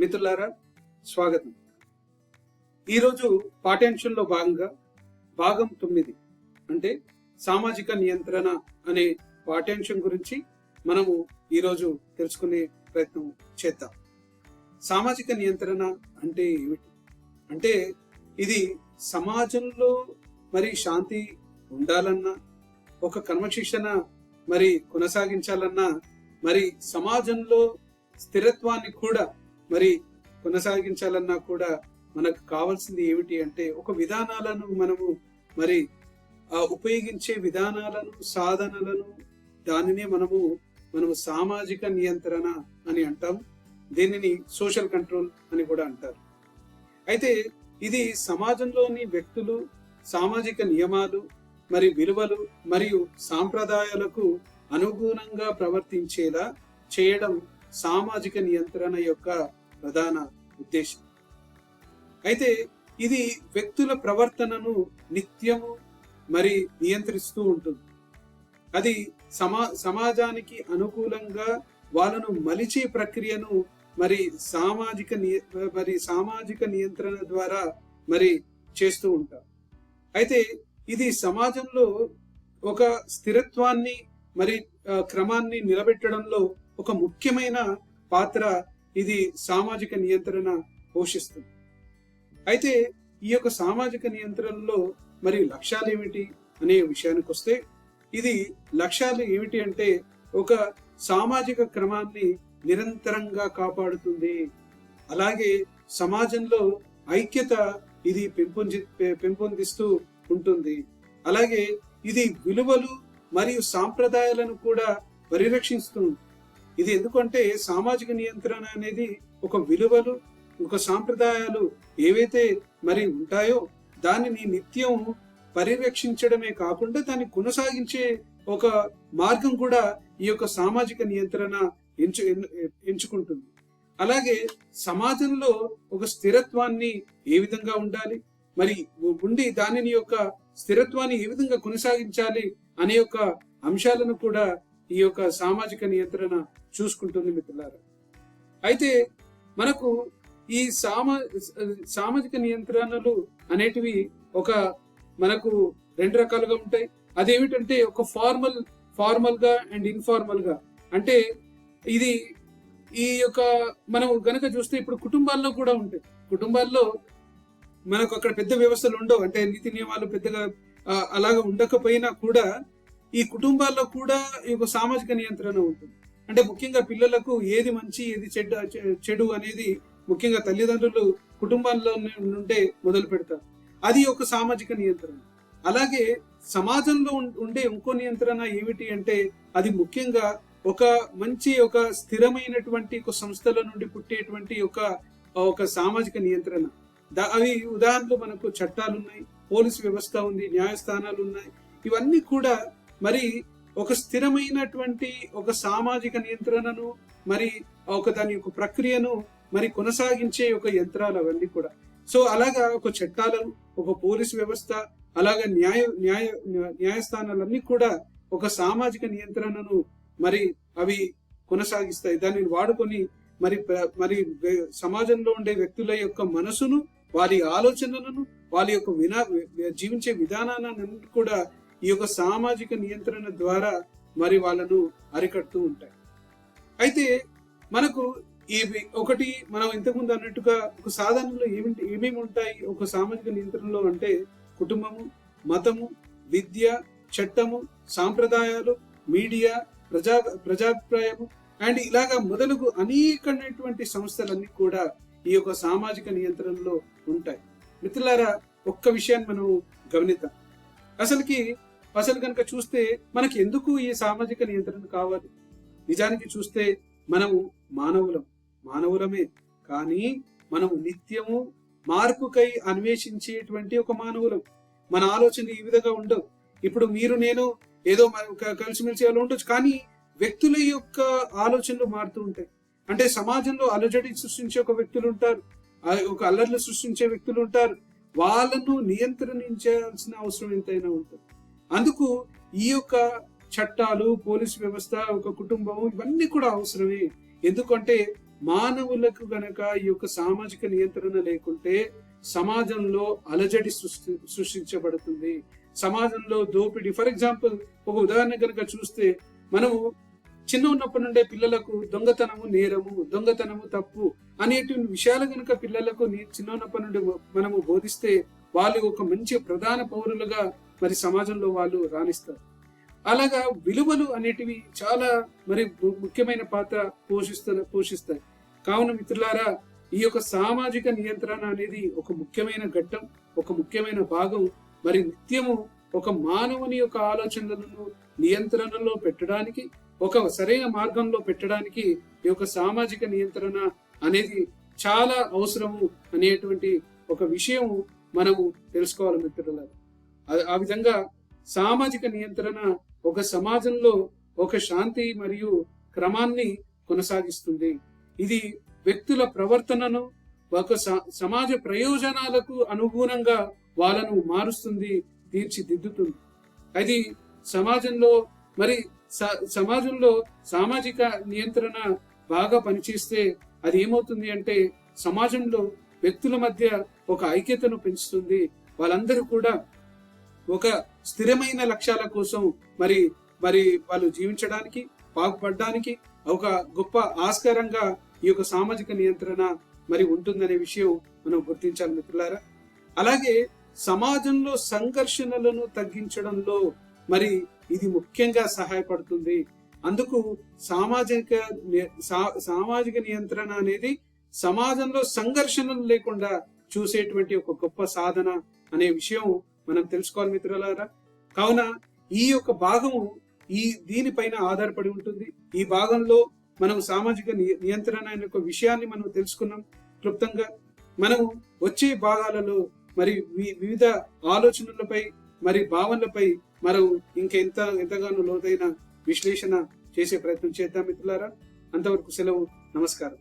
మిత్రులారా, స్వాగతం. ఈరోజు పాఠ్యాంశంలో భాగంగా భాగం 9 అంటే సామాజిక నియంత్రణ అనే పాఠ్యాంశం గురించి మనము ఈరోజు తెలుసుకునే ప్రయత్నం చేద్దాం. సామాజిక నియంత్రణ అంటే ఏమిటి? అంటే ఇది సమాజంలో మరి శాంతి ఉండాలన్నా, ఒక క్రమశిక్షణ మరి కొనసాగించాలన్నా, మరి సమాజంలో స్థిరత్వాన్ని కూడా మరి కొనసాగించాలన్నా కూడా మనకు కావాల్సింది ఏమిటి అంటే ఒక విధానాలను మనము మరి ఉపయోగించే విధానాలను, సాధనలను, దానినే మనము సామాజిక నియంత్రణ అని అంటాం. దీనిని సోషల్ కంట్రోల్ అని కూడా అంటారు. అయితే ఇది సమాజంలోని వ్యక్తులు సామాజిక నియమాలు మరి విలువలు మరియు సాంప్రదాయాలకు అనుగుణంగా ప్రవర్తించేలా చేయడం సామాజిక నియంత్రణ యొక్క ప్రధాన ఉద్దేశం. అయితే ఇది వ్యక్తుల ప్రవర్తనను నిత్యము మరి నియంత్రిస్తూ ఉంటుంది. అది సమాజానికి అనుకూలంగా వాళ్ళను మలిచే ప్రక్రియను మరి సామాజిక నియంత్రణ ద్వారా మరి చేస్తూ ఉంటారు. అయితే ఇది సమాజంలో ఒక స్థిరత్వాన్ని మరి క్రమాన్ని నిలబెట్టడంలో ఒక ముఖ్యమైన పాత్ర ఇది సామాజిక నియంత్రణ పోషిస్తుంది. అయితే ఈ యొక్క సామాజిక నియంత్రణలో మరి లక్ష్యాలు ఏమిటి అనే విషయానికి వస్తే, ఇది లక్ష్యాలు ఏమిటి అంటే ఒక సామాజిక క్రమాన్ని నిరంతరంగా కాపాడుతుంది. అలాగే సమాజంలో ఐక్యత ఇది పెంపొందిస్తూ ఉంటుంది. అలాగే ఇది విలువలు మరియు సాంప్రదాయాలను కూడా పరిరక్షిస్తుంది. ఇది ఎందుకంటే సామాజిక నియంత్రణ అనేది ఒక విలువలు, ఒక సాంప్రదాయాలు ఏవైతే మరి ఉంటాయో దానిని నిత్యం పరిరక్షించడమే కాకుండా దాన్ని కొనసాగించే ఒక మార్గం కూడా ఈ యొక్క సామాజిక నియంత్రణ ఎంచుకుంటుంది. అలాగే సమాజంలో ఒక స్థిరత్వాన్ని ఏ విధంగా ఉండాలి, మరి ఉండి దానిని యొక్క స్థిరత్వాన్ని ఏ విధంగా కొనసాగించాలి అనే యొక్క అంశాలను కూడా ఈ యొక్క సామాజిక నియంత్రణ చూసుకుంటుంది మిత్రులారా. అయితే మనకు ఈ సామాజిక నియంత్రణలు అనేటివి మనకు రెండు రకాలుగా ఉంటాయి. అదేమిటంటే ఒక ఫార్మల్ గా అండ్ ఇన్ఫార్మల్ గా. అంటే ఇది ఈ యొక్క మనం గనక చూస్తే ఇప్పుడు కుటుంబాల్లో కూడా ఉంటాయి. కుటుంబాల్లో మనకు అక్కడ పెద్ద వ్యవస్థలు ఉండవు, అంటే నీతి నియమాలు పెద్దగా అలాగా ఉండకపోయినా కూడా ఈ కుటుంబాల్లో కూడా ఈ యొక్క సామాజిక నియంత్రణ ఉంటుంది. అంటే ముఖ్యంగా పిల్లలకు ఏది మంచి ఏది చెడు అనేది ముఖ్యంగా తల్లిదండ్రులు కుటుంబాల్లో నుండే మొదలు పెడతారు. అది ఒక సామాజిక నియంత్రణ. అలాగే సమాజంలో ఉండే ఇంకో నియంత్రణ ఏమిటి అంటే అది ముఖ్యంగా ఒక స్థిరమైనటువంటి ఒక సంస్థల నుండి పుట్టేటువంటి ఒక సామాజిక నియంత్రణ. అవి ఉదాహరణలు మనకు చట్టాలు ఉన్నాయి, పోలీసు వ్యవస్థ ఉంది, న్యాయస్థానాలు ఉన్నాయి. ఇవన్నీ కూడా మరి ఒక స్థిరమైనటువంటి ఒక సామాజిక నియంత్రణను మరి దాని యొక్క ప్రక్రియను మరి కొనసాగించే ఒక యంత్రాలు అవన్నీ కూడా. సో అలాగా ఒక చట్టాలు, ఒక పోలీసు వ్యవస్థ, అలాగా న్యాయస్థానాలన్నీ కూడా ఒక సామాజిక నియంత్రణను మరి అవి కొనసాగిస్తాయి. దానిని వాడుకొని మరి సమాజంలో ఉండే వ్యక్తుల యొక్క మనసును, వారి ఆలోచనలను, వారి యొక్క జీవించే విధానాన్ని కూడా ఈ యొక్క సామాజిక నియంత్రణ ద్వారా మరి వాళ్ళను అరికడుతూ ఉంటాయి. అయితే మనకు మనం ఇంతకుముందు అన్నట్టుగా ఒక సాధనలో ఏమేమి ఉంటాయి ఒక సామాజిక నియంత్రణలో అంటే కుటుంబము, మతము, విద్య, చట్టము, సాంప్రదాయాలు, మీడియా, ప్రజాభిప్రాయము అండ్ ఇలాగా మొదలగు అనేకమైనటువంటి సంస్థలన్నీ కూడా ఈ యొక్క సామాజిక నియంత్రణలో ఉంటాయి. మిత్రులారా, ఒక్క విషయాన్ని మనం గమనిద్దాం. అసలు కనుక చూస్తే మనకి ఎందుకు ఈ సామాజిక నియంత్రణ కావాలి? నిజానికి చూస్తే మనము మానవులమే, కానీ మనము నిత్యము మార్పుకై అన్వేషించేటువంటి ఒక మానవులం. మన ఆలోచన ఈ విధంగా ఉండవు. ఇప్పుడు మీరు నేను ఏదో కలిసిమెలిసి అలా ఉండొచ్చు, కానీ వ్యక్తుల యొక్క ఆలోచనలు మారుతూ ఉంటాయి. అంటే సమాజంలో అలజడి సృష్టించే ఒక వ్యక్తులు ఉంటారు, ఒక అల్లర్లు సృష్టించే వ్యక్తులు ఉంటారు. వాళ్ళను నియంత్రించాల్సిన అవసరం ఎంతైనా ఉంటుంది. అందుకు ఈ యొక్క చట్టాలు, పోలీసు వ్యవస్థ, ఒక కుటుంబం, ఇవన్నీ కూడా అవసరమే. ఎందుకంటే మానవులకు గనక ఈ యొక్క సామాజిక నియంత్రణ లేకుంటే సమాజంలో అలజడి సృష్టించబడుతుంది, సమాజంలో దోపిడీ. ఫర్ ఎగ్జాంపుల్, ఒక ఉదాహరణ కనుక చూస్తే, మనము చిన్న ఉన్నప్పటి నుండే పిల్లలకు దొంగతనము నేరము, దొంగతనము తప్పు అనేటువంటి విషయాలు కనుక పిల్లలకు చిన్న ఉన్నప్పటి నుండి మనము బోధిస్తే వాళ్ళు ఒక మంచి ప్రధాన పౌరులుగా మరి సమాజంలో వాళ్ళు రాణిస్తారు. అలాగా విలువలు అనేటివి చాలా మరి ముఖ్యమైన పాత్ర పోషిస్తాయి. కావున మిత్రులారా, ఈ యొక్క సామాజిక నియంత్రణ అనేది ఒక ముఖ్యమైన ఘట్టం, ఒక ముఖ్యమైన భాగం. మరి నిత్యము ఒక మానవుని యొక్క ఆలోచనలను నియంత్రణలో పెట్టడానికి, ఒక సరైన మార్గంలో పెట్టడానికి ఈ యొక్క సామాజిక నియంత్రణ అనేది చాలా అవసరము అనేటువంటి ఒక విషయం మనము తెలుసుకోవాలి మిత్రులారా. ఆ విధంగా సామాజిక నియంత్రణ ఒక సమాజంలో ఒక శాంతి మరియు క్రమాన్ని కొనసాగిస్తుంది. ఇది వ్యక్తుల ప్రవర్తనను ఒక సమాజ ప్రయోజనాలకు అనుగుణంగా వాళ్ళను మారుస్తుంది, తీర్చిదిద్దుతుంది. అది సమాజంలో మరి సమాజంలో సామాజిక నియంత్రణ బాగా పనిచేస్తే అది ఏమవుతుంది అంటే సమాజంలో వ్యక్తుల మధ్య ఒక ఐక్యతను పెంచుతుంది. వాళ్ళందరూ కూడా ఒక స్థిరమైన లక్ష్యాల కోసం మరి వాళ్ళు జీవించడానికి, బాగుపడడానికి ఒక గొప్ప ఆస్కారంగా ఈ యొక్క సామాజిక నియంత్రణ మరి ఉంటుందనే విషయం మనం గుర్తించాలి మిత్రులారా. అలాగే సమాజంలో సంఘర్షణలను తగ్గించడంలో మరి ఇది ముఖ్యంగా సహాయపడుతుంది. అందుకు సామాజిక నియంత్రణ అనేది సమాజంలో సంఘర్షణలు లేకుండా చూసేటువంటి ఒక గొప్ప సాధన అనే విషయం మనం తెలుసుకోవాలి మిత్రులారా. కావున ఈ యొక్క భాగము దీనిపైన ఆధారపడి ఉంటుంది. ఈ భాగంలో మనం సామాజిక నియంత్రణ అనే ఒక విషయాన్ని మనం తెలుసుకున్నాం క్లుప్తంగా. మనం వచ్చే భాగాలలో మరి వివిధ ఆలోచనలపై మరి భావనలపై మనం ఎంతగానో లోతైన విశ్లేషణ చేసే ప్రయత్నం చేద్దాం మిత్రులారా. అంతవరకు సెలవు, నమస్కారం.